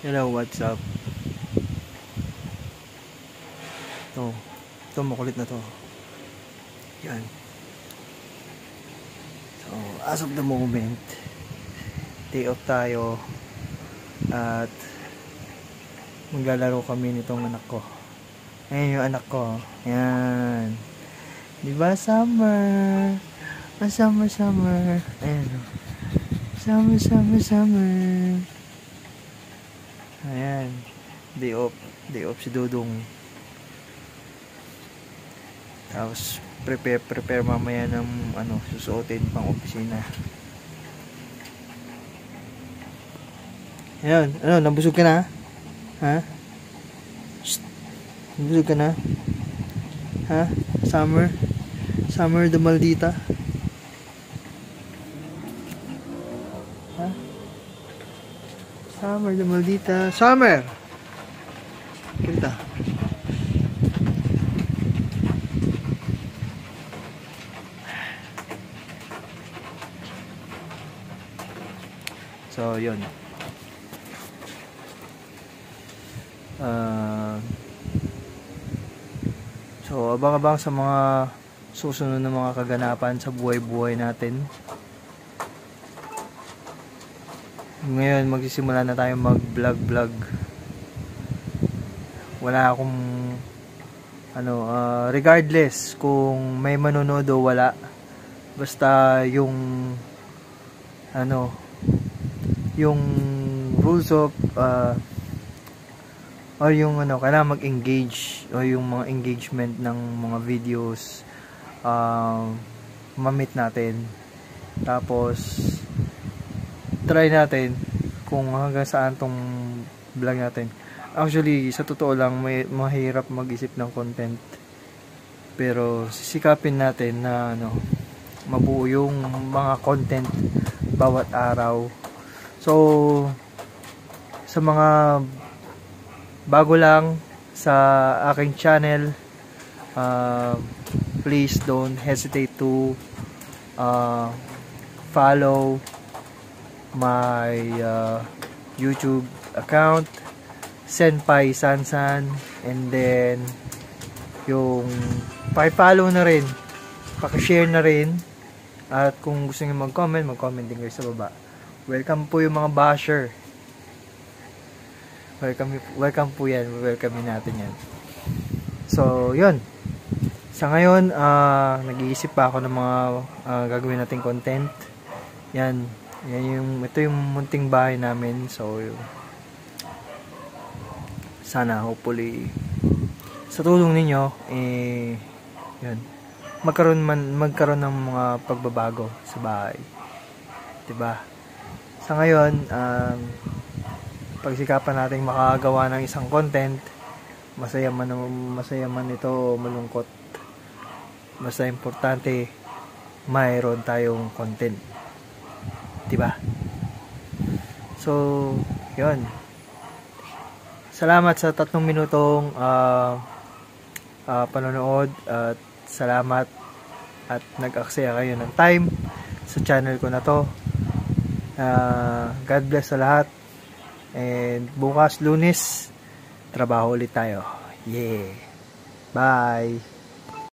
Hello, what's up? Ito makulit na to. Yan. So, as of the moment, day off tayo at maglalaro kami nitong anak ko. Ayan yung anak ko. Yan. Diba summer? Summer. Ayan. Summer. Ayan. Day off si Dudong. Tapos prepare mamaya ng susuotin pang opisina. Ayan, nabusog ka na? Ha? Shh. Nabusog ka na? Ha? Summer the maldita. Ha? Summer the maldita. Summer! Kita. So, yun. So, abang-abang sa mga susunod na mga kaganapan sa buhay-buhay natin. Ngayon, magsisimula na tayo mag-vlog. Wala akong regardless kung may manonood o wala. Basta yung yung rules of or yung kailangan mag-engage o yung mga engagement ng mga videos ma-meet natin. Tapos try natin kung hanggang saan tong vlog natin. Actually, sa totoo lang, mahirap mag-isip ng content. Pero sisikapin natin na mabuo yung mga content bawat araw. So, sa mga bago lang sa aking channel, please don't hesitate to follow my YouTube account, Senpai Sansan, and then yung pa-follow na rin, paki-share na rin, at kung gusto niyo mag-comment din kayo sa baba. Welcome po yung mga basher. Welcome po yan. Welcome natin yan. So, yun. Sa ngayon, nag-iisip pa ako ng mga gagawin nating content. Ito yung munting bahay namin. So, sana, hopefully, sa tulong ninyo, yun, magkaroon ng mga pagbabago sa bahay. Diba? Sa ngayon, pagsikapan natin makagawa ng isang content, masaya man ito o malungkot, basta importante mayroon tayong content, diba? So, yun, salamat sa 3 minutong panonood, at salamat at nag-aksaya kayo ng time sa channel ko na to. God bless sa lahat. And bukas Lunes, trabaho ulit tayo. Yeah. Bye.